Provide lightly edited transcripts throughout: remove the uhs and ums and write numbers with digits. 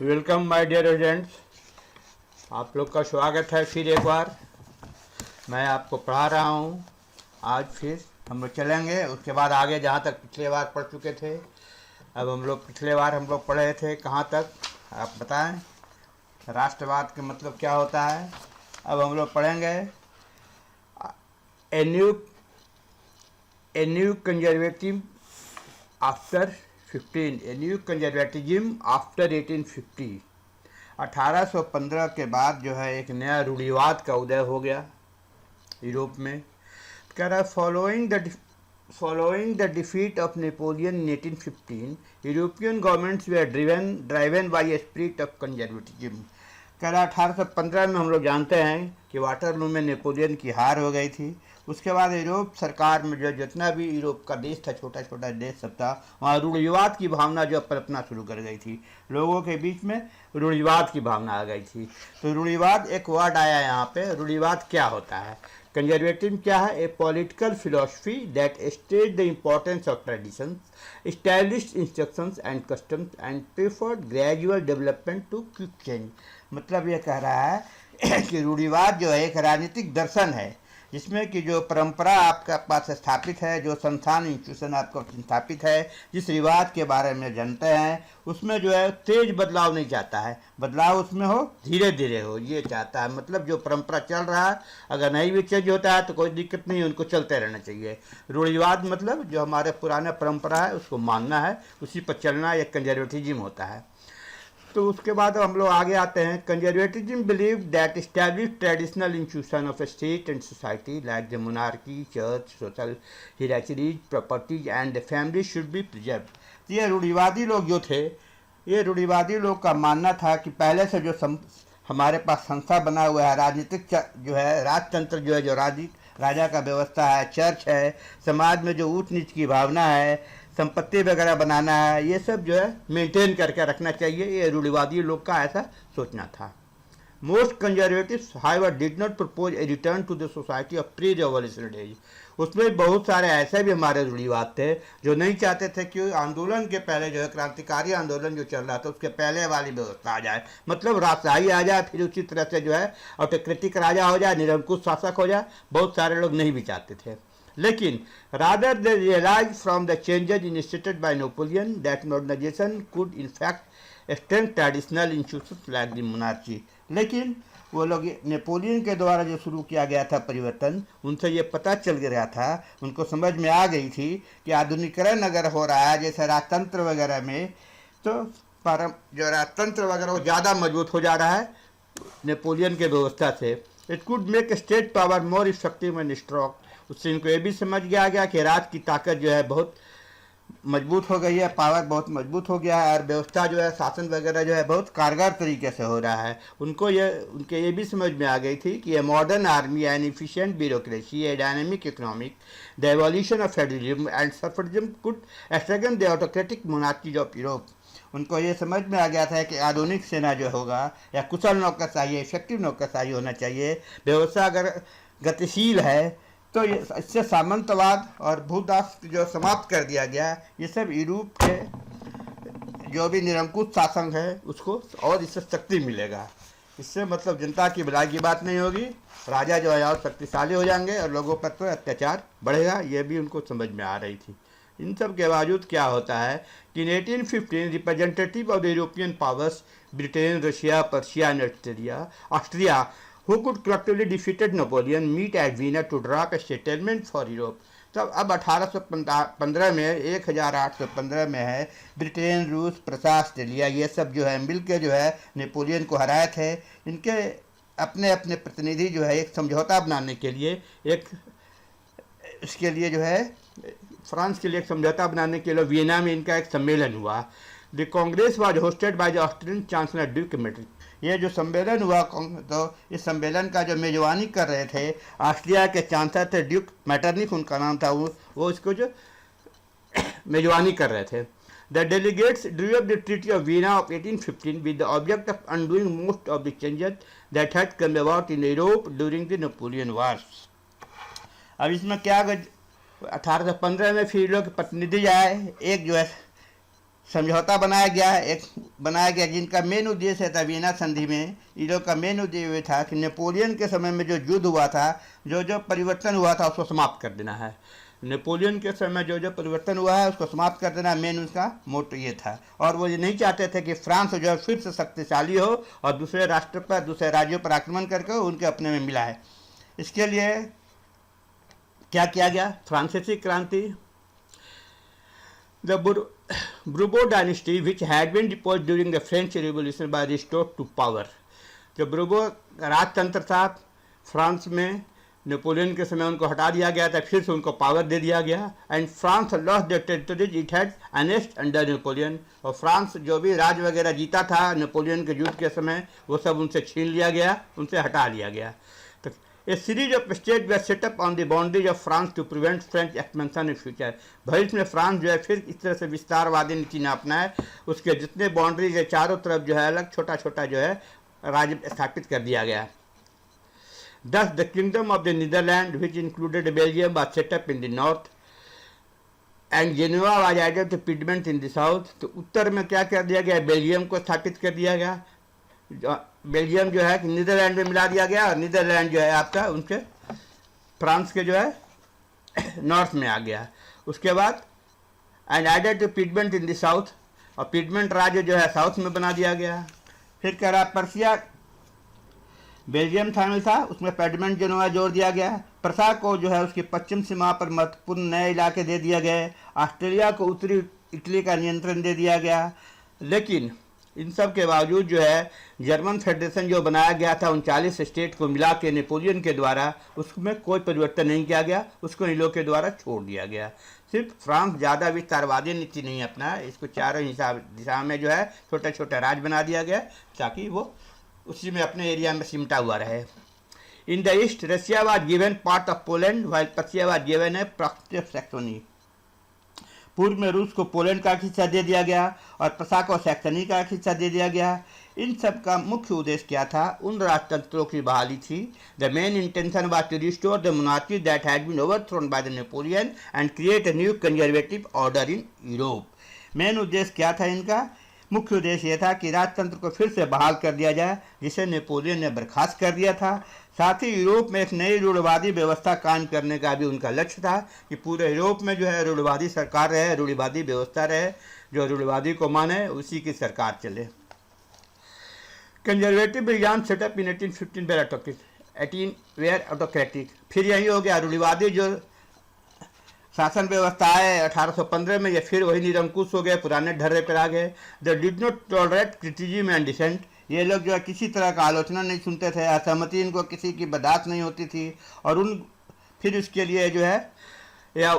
Welcome my dear students, आप लोग का स्वागत है फिर एक बार। मैं आपको पढ़ा रहा हूँ। आज फिर हम लोग चलेंगे उसके बाद आगे, जहाँ तक पिछले बार पढ़ चुके थे। अब हम लोग पिछले बार पढ़े थे कहाँ तक, आप बताएं। राष्ट्रवाद का मतलब क्या होता है। अब हम लोग पढ़ेंगे a new conservative after 15, a new conservatism after 1850। 1815 के बाद जो है एक नया रूढ़िवाद का उदय हो गया यूरोप में। कह रहा following the defeat of Napoleon in 1815, European governments were driven by a spirit of conservatism। कह रहा 1815 में हम लोग जानते हैं कि वाटरलू में नेपोलियन की हार हो गई थी। उसके बाद यूरोप सरकार में जो जितना भी यूरोप का देश था, छोटा छोटा देश सब था, वहाँ रूढ़िवाद की भावना जो पनपना शुरू कर गई थी। लोगों के बीच में रूढ़िवाद की भावना आ गई थी। तो रूढ़िवाद एक वर्ड आया यहाँ पे। रूढ़िवाद क्या होता है? कंजर्वेटिव क्या है? A political philosophy that state the importance of traditions, established instructions and customs and preferred gradual development to quick change। मतलब ये कह रहा है कि रूढ़िवाद जो है एक राजनीतिक दर्शन है, जिसमें कि जो परंपरा आपका पास स्थापित है, जो संस्थान इंस्टीट्यूशन आपका स्थापित है, जिस रिवाज के बारे में जानते हैं, उसमें जो है तेज बदलाव नहीं चाहता है। बदलाव उसमें हो, धीरे धीरे हो, ये चाहता है। मतलब जो परंपरा चल रहा है, अगर नहीं भी चेंज होता है तो कोई दिक्कत नहीं, उनको चलते रहना चाहिए। रूढ़िवाद मतलब जो हमारे पुराना परंपरा है उसको मानना है, उसी पर चलना, एक कंजर्वेटिज्म होता है। तो उसके बाद हम लोग आगे आते हैं। Conservatism believe that establish traditional institution of state and society like the monarchy, church, social hierarchies, properties and family should be preserve. ये रूढ़िवादी लोग जो थे, ये रूढ़िवादी लोग का मानना था कि पहले से जो हमारे पास संस्था बना हुआ है, राजनीतिक जो है, राजतंत्र जो है, जो राजा का व्यवस्था है, चर्च है, समाज में जो ऊंच नीच की भावना है, संपत्ति वगैरह बनाना है, ये सब जो है मेंटेन करके रखना चाहिए। ये रूढ़िवादी लोग का ऐसा सोचना था। Most conservatives however did not propose a return to the society of pre revolutionary days. उसमें बहुत सारे ऐसे भी हमारे रूढ़िवाद थे जो नहीं चाहते थे कि आंदोलन के पहले जो है, क्रांतिकारी आंदोलन जो चल रहा था उसके पहले वाली व्यवस्था आ जाए, मतलब राजशाही आ जाए, फिर उसी तरह से जो है ऑटोक्रेटिक राजा हो जाए, निरंकुश शासक हो जाए। बहुत सारे लोग नहीं भी चाहते थे। लेकिन rather they realized from the changes initiated by Napoleon that modernization could in fact strengthen traditional institutions like the monarchy। लेकिन वो लोग नेपोलियन के द्वारा जो शुरू किया गया था परिवर्तन, उनसे ये पता चल गया था, उनको समझ में आ गई थी कि आधुनिकीकरण अगर हो रहा है जैसे राजतंत्र वगैरह में, तो जो राजतंत्र वगैरह वो ज़्यादा मजबूत हो जा रहा है नेपोलियन के व्यवस्था से। It could make state power more effective and strong. उससे इनको ये भी समझ गया कि राज की ताकत जो है बहुत मजबूत हो गई है, पावर बहुत मजबूत हो गया है, और व्यवस्था जो है, शासन वगैरह जो है बहुत कारगर तरीके से हो रहा है। उनके ये भी समझ में आ गई थी कि a modern army, an efficient bureaucracy, a dynamic economic, the evolution of federalism and suffragism could strengthen the autocratic monarchies of Europe. उनको ये समझ में आ गया था कि आधुनिक सेना जो होगा, या कुशल नौकरशाही, इफेक्टिव नौकरशाही होना चाहिए। व्यवस्था अगर गतिशील है तो इससे सामंतवाद और भूदास जो समाप्त कर दिया गया, ये सब यूरोप के जो भी निरंकुश शासन है उसको और इससे शक्ति मिलेगा। इससे मतलब जनता की भलाई की बात नहीं होगी, राजा जो है और शक्तिशाली हो जाएंगे और लोगों पर तो अत्याचार बढ़ेगा। ये भी उनको समझ में आ रही थी। इन सब के बावजूद क्या होता है कि 1815 representative of the European powers, Britain, Russia, Persia and Austria who could collectively defeated Napoleon meet at Vienna to draw up a settlement for Europe। तब अब 1815 में 1815 में है, ब्रिटेन, रूस, प्रशा, ऑस्ट्रेलिया, ये सब जो है मिलके जो है नेपोलियन को हराए थे। इनके अपने अपने प्रतिनिधि जो है एक समझौता बनाने के लिए, इसके लिए जो है फ्रांस के लिए एक समझौता बनाने के लिए वियना में इनका एक सम्मेलन हुआ। The Congress was hosted by the Austrian chancellor Duke matric. ये जो सम्मेलन हुआ, तो इस सम्मेलन का जो मेजबानी कर रहे थे ऑस्ट्रिया के चांसलर थे, ड्यूक मेटरनिक उनका नाम था, वो इसको जो मेजबानी कर रहे थे। The delegates Drew up the treaty of Veena of 1815 with the object of undoing most of the changes that had come about in Europe during the Napoleon wars. अब इसमें क्या, 1815 में फिर लोग प्रतिनिधि आए, एक जो है समझौता बनाया गया, एक बनाया गया जिनका मेन उद्देश्य था वियना संधि में। इन लोग का मेन उद्देश्य था कि नेपोलियन के समय में जो युद्ध हुआ था, जो जो परिवर्तन हुआ था उसको समाप्त कर देना है। नेपोलियन के समय जो जो परिवर्तन हुआ है उसको समाप्त कर देना, मेन उसका मोटो ये था। और वो ये नहीं चाहते थे कि फ्रांस जो है फिर से शक्तिशाली हो और दूसरे राष्ट्र पर, दूसरे राज्यों पर आक्रमण करके उनके अपने में मिला है। इसके लिए क्या किया गया? फ्रांसीसी क्रांति। The Bourbon dynasty, which had been deposed during the French Revolution, was restored to power. जो ब्रूबो राजतंत्र था फ्रांस में, नेपोलियन के समय उनको हटा दिया गया था, फिर से उनको पावर दे दिया गया। And France lost the territories it had annexed under Napoleon. और फ्रांस जो भी राज वगैरह जीता था नेपोलियन के युद्ध के समय, वो सब उनसे छीन लिया गया, उनसे हटा लिया गया। तो A series of states were set up on the boundaries of France to prevent French expansion in future. भविष्य में फ्रांस जो है फिर इस तरह से विस्तारवादी नीति न अपनाए, उसके जितने बाउंड्रीज है चारों तरफ जो है अलग छोटा छोटा जो है राज्य स्थापित कर दिया गया। Thus the kingdom of the Netherlands, which included Belgium, was set up in the north and Genoa was added to Piedmont in the south. तो उत्तर में क्या कर दिया गया? बेल्जियम को स्थापित कर दिया गया। बेल्जियम जो है नीदरलैंड में मिला दिया गया और नीदरलैंड जो है आपका उनके फ्रांस के जो है नॉर्थ में आ गया। उसके बाद and added to Piedmont in the south, और पिडमेंट राज्य जो है साउथ में बना दिया गया। फिर कह रहा पर्सिया, बेल्जियम शामिल था, उसमें पिडमेंट जेनोआ जोड़ दिया गया। प्रसा को जो है उसकी पश्चिम सीमा पर महत्वपूर्ण नए इलाके दे दिए गए। ऑस्ट्रेलिया को उत्तरी इटली का नियंत्रण दे दिया गया। लेकिन इन सब के बावजूद जो है जर्मन फेडरेशन जो बनाया गया था 39 स्टेट को मिला के नेपोलियन के द्वारा, उसमें कोई परिवर्तन नहीं किया गया, उसको इन लोग के द्वारा छोड़ दिया गया। सिर्फ फ्रांस ज़्यादा विस्तारवादी नीति नहीं अपना, इसको चारों दिशा में जो है छोटे छोटे राज्य बना दिया गया ताकि वो उसी में अपने एरिया में सिमटा हुआ रहे। In the east Russia was given part of Poland while Persia was given A province of Saxony. पूर्व में रूस को पोलैंड का हिस्सा दे दिया गया और प्रसा को सैक्सनी का हिस्सा दे दिया गया। इन सब का मुख्य उद्देश्य क्या था? उन राजतंत्रों की बहाली थी। The main intention was to restore the monarchy that had been overthrown by the Napoleon and create a new conservative order in Europe. Main उद्देश्य क्या था इनका? मुख्य उद्देश्य यह था कि राजतंत्र को फिर से बहाल कर दिया जाए जिसे नेपोलियन ने बर्खास्त कर दिया था। साथ ही यूरोप में एक नई रूढ़िवादी व्यवस्था कायम करने का भी उनका लक्ष्य था कि पूरे यूरोप में जो है रूढ़िवादी सरकार रहे, रूढ़िवादी व्यवस्था रहे, जो रूढ़िवादी को माने उसी की सरकार चले। कंजर्वेटिव विज्ञान सेटअप इन 1815 वेयर ऑटोक्रेटिक। फिर यही हो गया रूढ़िवादी जो शासन व्यवस्था है 1815 में, ये फिर वही निरंकुश हो गए, पुराने ढर्रे पर आ गए। The did not tolerate criticism and dissent. ये लोग जो है किसी तरह का आलोचना नहीं सुनते थे, असहमति इनको किसी की बर्दाश्त नहीं होती थी। और फिर इसके लिए जो है या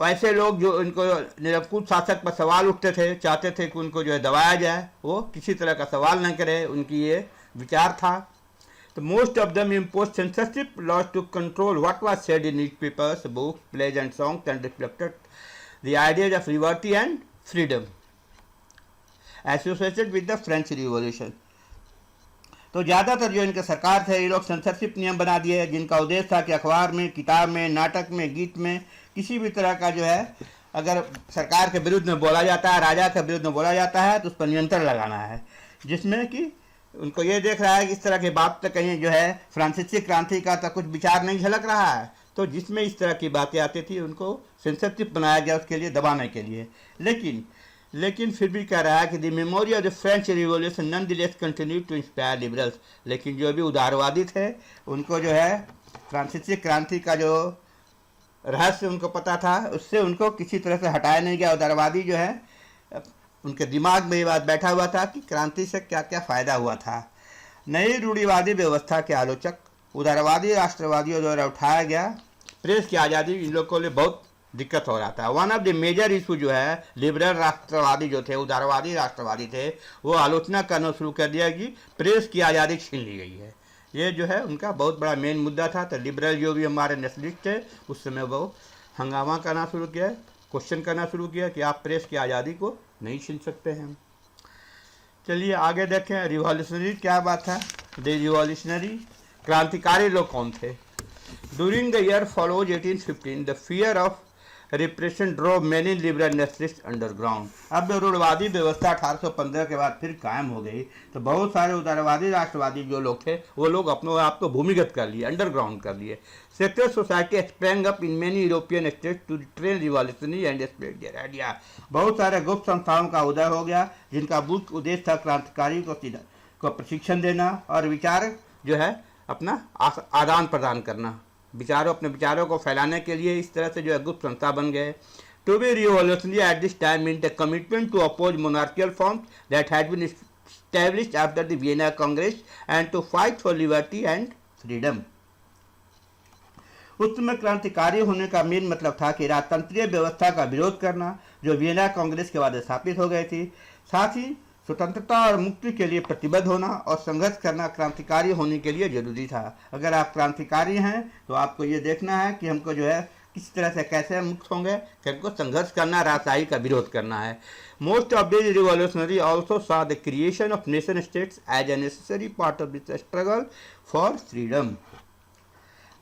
वैसे लोग जो इनको निरंकुश शासक पर सवाल उठते थे, चाहते थे कि उनको जो है दबाया जाए, वो किसी तरह का सवाल न करे, उनकी ये विचार था। तो most of them imposed censorship laws to control what was said in newspapers, books, plays and songs and reflected the ideas of liberty and freedom associated with the French Revolution. तो ज़्यादातर जो इनके सरकार थे ये लोग सेंसरशिप नियम बना दिए जिनका उद्देश्य था कि अखबार में, किताब में, नाटक में, गीत में किसी भी तरह का जो है अगर सरकार के विरुद्ध में बोला जाता है, राजा के विरुद्ध में बोला जाता है तो उस पर नियंत्रण लगाना है, जिसमें कि उनको ये देख रहा है कि इस तरह की बात तो कहीं जो है फ्रांसीसी क्रांति का तो कुछ विचार नहीं झलक रहा है। तो जिसमें इस तरह की बातें आती थी उनको सेंसरशिप बनाया गया उसके लिए, दबाने के लिए। लेकिन फिर भी कह रहा है कि the memory of the French revolution nonetheless continue to inspire liberals. लेकिन जो भी उदारवादी थे उनको जो है फ्रांसीसी क्रांति का जो रहस्य उनको पता था, उससे उनको किसी तरह से हटाया नहीं गया। उदारवादी जो है उनके दिमाग में ये बात बैठा हुआ था कि क्रांति से क्या क्या फ़ायदा हुआ था। नई रूढ़िवादी व्यवस्था के आलोचक उदारवादी राष्ट्रवादियों द्वारा उठाया गया प्रेस की आज़ादी इन लोगों को लिए बहुत दिक्कत हो रहा था। One of the major issue जो है लिबरल राष्ट्रवादी जो थे, उदारवादी राष्ट्रवादी थे, वो आलोचना करना शुरू कर दिया कि प्रेस की आज़ादी छीन ली गई है। ये जो है उनका बहुत बड़ा मेन मुद्दा था। तो लिबरल जो भी हमारे नेशनलिस्ट थे उस समय वो हंगामा करना शुरू किया, क्वेश्चन करना शुरू किया कि आप प्रेस की आज़ादी को नहीं छीन सकते हैं। चलिए आगे देखें रिवॉल्यूशनरी क्या बात है। द रिवॉल्यूशनरी क्रांतिकारी लोग कौन थे? During the year follows 1815 the fear of repression drove many liberal nationalist underground. अब जो रूढ़वादी व्यवस्था 1815 के बाद फिर कायम हो गई तो बहुत सारे उदारवादी राष्ट्रवादी जो लोग थे वो लोग अपने आप को भूमिगत कर लिए, अंडरग्राउंड कर लिए। Secular society sprang up in many European states to train revolutionary and spread their idea. बहुत सारे गुप्त संस्थाओं का उदय हो गया जिनका मुख्य उद्देश्य था क्रांतिकारी को प्रशिक्षण देना और विचार जो है अपना आदान प्रदान करना, अपने विचारों को फैलाने के लिए इस तरह से जो है गुप्त संस्था बन गए। To be revolutionary at this time means a commitment to oppose monarchial forms that had been established after the Vienna Congress and to fight for liberty and freedom. उस समय क्रांतिकारी होने का मेन मतलब था कि राजतंत्रीय व्यवस्था का विरोध करना जो वियना कांग्रेस के बाद स्थापित हो गई थी, साथ ही स्वतंत्रता और मुक्ति के लिए प्रतिबद्ध होना और संघर्ष करना क्रांतिकारी होने के लिए जरूरी था। अगर आप क्रांतिकारी हैं तो आपको ये देखना है कि हमको जो है किस तरह से कैसे मुक्त होंगे, कि हमको संघर्ष करना, राजशाही का विरोध करना है। Most of this revolutionary also saw the creation of nation states as a necessary part of this struggle for freedom.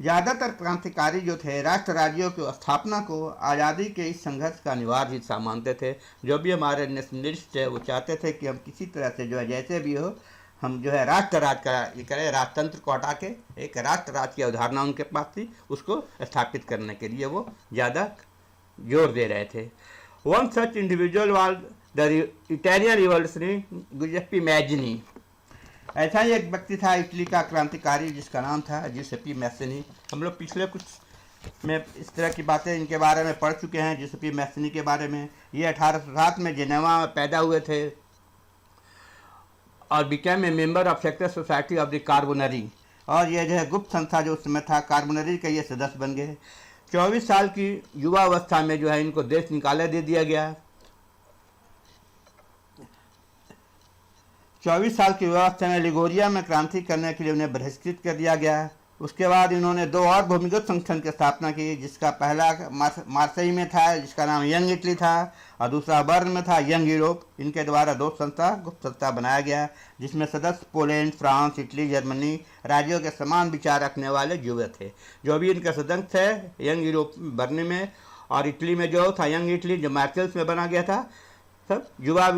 ज़्यादातर क्रांतिकारी जो थे राष्ट्र राज्यों की स्थापना को आज़ादी के इस संघर्ष का अनिवार्य हिस्सा मानते थे। जो भी हमारे नेशनलिस्ट है वो चाहते थे कि हम किसी तरह से जो है जैसे भी हो हम जो है राष्ट्र राज का ये करें, राजतंत्र को हटा के एक राष्ट्र राज की अवधारणा उनके पास थी, उसको स्थापित करने के लिए वो ज़्यादा जोर दे रहे थे। One such individual was the Italian revolutionary Giuseppe Mazzini. ऐसा ही एक व्यक्ति था इटली का क्रांतिकारी जिसका नाम था जिसेपी मैसेनी। हम लोग पिछले कुछ में इस तरह की बातें इनके बारे में पढ़ चुके हैं जिसेपी मैसेनी के बारे में। ये 1807 में जेनेवा में पैदा हुए थे और became a member of secret society of the Carbonari, और ये जो है गुप्त संस्था जो उस समय था कार्बोनरी के ये सदस्य बन गए। 24 साल की युवावस्था में जो है इनको देश निकाले दे दिया गया। 24 साल की युवावस्था में लिगोरिया में क्रांति करने के लिए उन्हें बहिष्कृत कर दिया गया। उसके बाद इन्होंने 2 और भूमिगत संगठन की स्थापना की, जिसका पहला मार्सेई में था जिसका नाम यंग इटली था और दूसरा बर्न में था यंग यूरोप। इनके द्वारा 2 संस्था गुप्त संस्था बनाया गया जिसमें सदस्य पोलैंड, फ्रांस, इटली, जर्मनी राज्यों के समान विचार रखने वाले युवा थे। जो भी इनके सदस्य थे यंग यूरोप बर्न में और इटली में जो था यंग इटली जो मार्सेल्स में बना गया था, सब युवा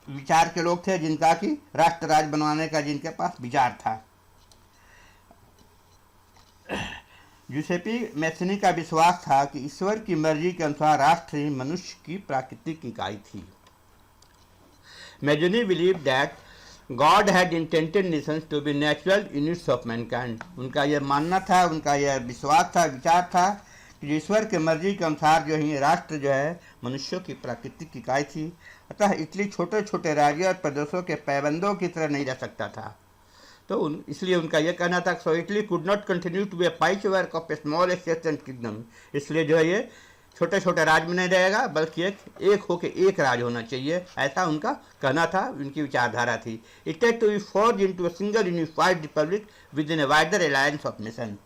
विचार के लोग थे जिनका कि राष्ट्र राज बनवाने का जिनके पास विचार था। जुसेपी मैसेनी का विश्वास था कि ईश्वर की मर्जी के अनुसार राष्ट्र ही मनुष्य की प्राकृतिक इकाई थी। Mazzini believe that God had intended nations to be natural units of mankind. उनका यह मानना था, उनका यह विश्वास था, विचार था कि ईश्वर के मर्जी के अनुसार जो ही राष्ट्र जो है मनुष्यों की प्राकृतिक इकाई थी। अतः इटली छोटे छोटे राज्यों और प्रदेशों के पैबंदों की तरह नहीं रह सकता था। तो इसलिए उनका यह कहना था so Italy could not continue to be a patchwork of a small states and kingdom. इसलिए जो है ये छोटे छोटे राज्य में नहीं रहेगा बल्कि एक होकर एक राज्य होना चाहिए, ऐसा उनका कहना था, उनकी विचारधारा थी। It had to be forge into a single unified republic within a wider alliance of nation.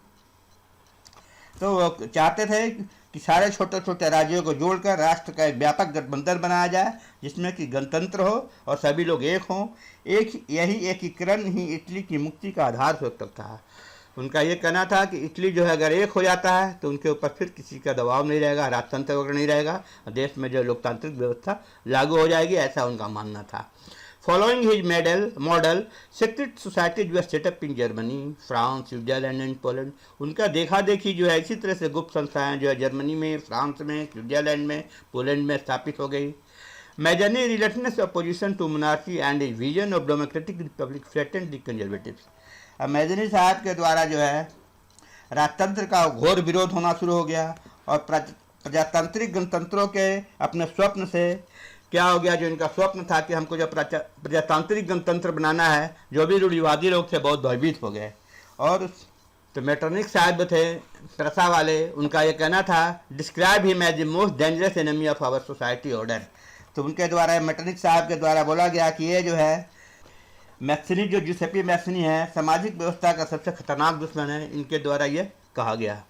तो वो चाहते थे कि सारे छोटे छोटे राज्यों को जोड़कर राष्ट्र का एक व्यापक गठबंधन बनाया जाए जिसमें कि गणतंत्र हो और सभी लोग एक हों। यही एकीकरण ही इटली की मुक्ति का आधार हो सकता है। उनका ये कहना था कि इटली जो है अगर एक हो जाता है तो उनके ऊपर फिर किसी का दबाव नहीं रहेगा, राजतंत्र वगैरह नहीं रहेगा, देश में जो लोकतांत्रिक व्यवस्था लागू हो जाएगी, ऐसा उनका मानना था। Following his model, secret societies were set up in Germany, France, Switzerland and Poland. उनका देखा देखी जो है इसी तरह से गुप्त संस्थाएं जो है जर्मनी में, फ्रांस में, स्विट्जरलैंड में, पोलैंड में स्थापित हो गई। Mazzini relentless opposition to monarchy and a vision of democratic republic threatened the conservatives. अब मैजेनी साहब के द्वारा जो है राजतंत्र का घोर विरोध होना शुरू हो गया और प्रजातांत्रिक गणतंत्रों के अपने स्वप्न से क्या हो गया, जो इनका स्वप्न था कि हमको जो प्रजातांत्रिक गणतंत्र बनाना है, जो भी रूढ़िवादी लोग थे बहुत भयभीत हो गए। और तो मेटरनिक साहब थे प्रसा वाले, उनका ये कहना था describe him as the most dangerous enemy of our society order. तो उनके द्वारा मेटरनिक साहब के द्वारा बोला गया कि ये जो है मैसेनी जो जुसेपी मैसेनी है सामाजिक व्यवस्था का सबसे खतरनाक दुश्मन है, इनके द्वारा ये कहा गया।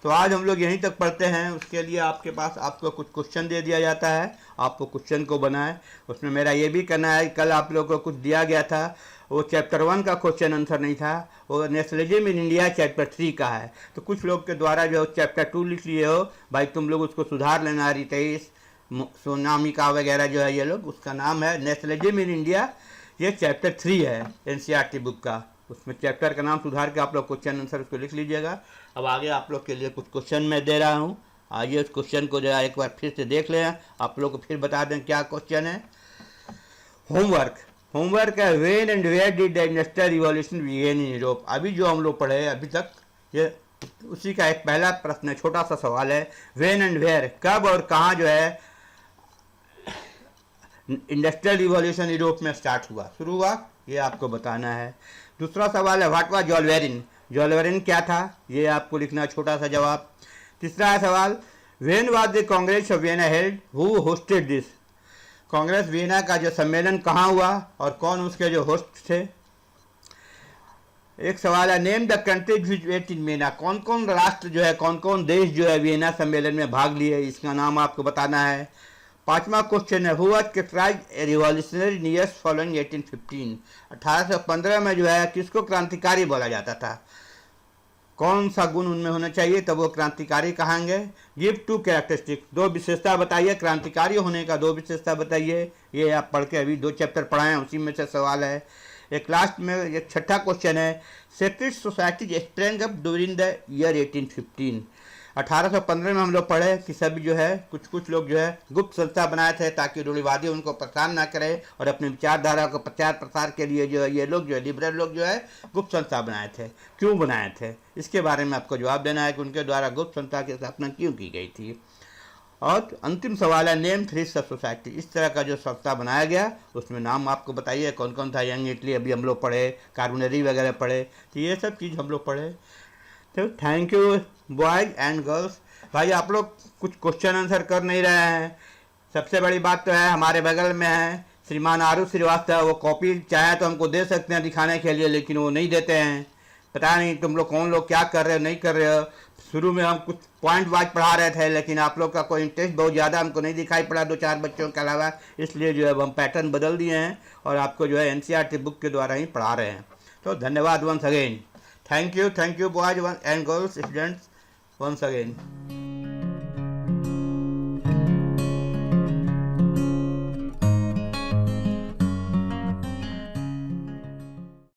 तो आज हम लोग यहीं तक पढ़ते हैं। उसके लिए आपके पास आपको कुछ क्वेश्चन दे दिया जाता है, आपको क्वेश्चन को बनाए। उसमें मेरा ये भी करना है, कल आप लोगों को कुछ दिया गया था, वो चैप्टर 1 का क्वेश्चन आंसर नहीं था, वो नेशनलिज्म इन इंडिया चैप्टर 3 का है। तो कुछ लोग के द्वारा जो चैप्टर 2 लिख लिए हो भाई, तुम लोग उसको सुधार लेना। रितेश, सोनामिका वगैरह जो है ये लोग, उसका नाम है नेशनलिज्म इन इंडिया, ये चैप्टर 3 है एनसीईआरटी बुक का। उसमें चैप्टर का नाम सुधार के आप लोग क्वेश्चन आंसर उसको लिख लीजिएगा। अब आगे आप लोग के लिए कुछ क्वेश्चन मैं दे रहा हूँ, आइए उस क्वेश्चन को जरा एक बार फिर से देख लें, आप लोग को फिर बता दें क्या क्वेश्चन है। होमवर्क है, when and where did the industrial revolution begin in Europe. अभी जो हम लोग पढ़े अभी तक, ये उसी का एक पहला प्रश्न है, छोटा सा सवाल है। व्हेन एंड वेयर, कब और कहाँ जो है इंडस्ट्रियल रिवॉल्यूशन यूरोप में स्टार्ट हुआ, शुरू हुआ, ये आपको बताना है। दूसरा सवाल है, व्हाट वाज जॉलवेरिन, जॉलवेरिन क्या था, ये आपको लिखना, छोटा सा जवाब। तीसरा सवाल, when was the Congress of Vienna held, who hosted this, Congress Vienna का जो सम्मेलन कहाँ हुआ और कौन उसके जो होस्ट थे। एक सवाल है, name the countries which met in Vienna, कौन कौन राष्ट्र जो है, कौन कौन देश जो है वियना सम्मेलन में भाग लिए, इसका नाम आपको बताना है। पांचवा क्वेश्चन है, who was characterized revolutionary in years following 1815, 1815 में जो है किसको क्रांतिकारी बोला जाता था, कौन सा गुण उनमें होना चाहिए तब वो क्रांतिकारी कहेंगे। गिव 2 कैरेक्टरिस्टिक, 2 विशेषता बताइए, क्रांतिकारी होने का 2 विशेषता बताइए। ये आप पढ़ के अभी 2 चैप्टर पढ़ाए हैं, उसी में से सवाल है। एक लास्ट में एक छठा क्वेश्चन है, secret society spring up during the year 1815, 1815 में हम लोग पढ़े कि सभी जो है कुछ कुछ लोग जो है गुप्त संस्था बनाए थे ताकि रूढ़िवादी उनको परेशान ना करे, और अपनी विचारधारा को प्रचार प्रसार के लिए जो है ये लोग जो है लिबरल लोग जो है गुप्त संस्था बनाए थे। क्यों बनाए थे, इसके बारे में आपको जवाब देना है कि उनके द्वारा गुप्त संस्था की स्थापना क्यों की गई थी। और अंतिम सवाल है, नेम 3 सब सोसाइटी, इस तरह का जो संस्था बनाया गया उसमें नाम आपको बताइए कौन कौन था। यंग इटली अभी हम लोग पढ़े, कार्बोनरी वगैरह पढ़े, तो ये सब चीज़ हम लोग पढ़े। तो thank you boys and girls. भाई आप लोग कुछ क्वेश्चन आंसर कर नहीं रहे हैं, सबसे बड़ी बात तो है हमारे बगल में है श्रीमान आरू श्रीवास्तव, वो कॉपी चाहे तो हमको दे सकते हैं दिखाने के लिए, लेकिन वो नहीं देते हैं। पता नहीं तुम लोग कौन लोग क्या कर रहे हो नहीं कर रहे हो। शुरू में हम कुछ पॉइंट वाइज पढ़ा रहे थे, लेकिन आप लोग का कोई इंटरेस्ट बहुत ज़्यादा हमको नहीं दिखाई पड़ा 2-4 बच्चों के अलावा, इसलिए जो है हम पैटर्न बदल दिए हैं और आपको जो है एनसीईआरटी बुक के द्वारा ही पढ़ा रहे हैं। तो धन्यवाद once again, thank you boys and girls, students, once again.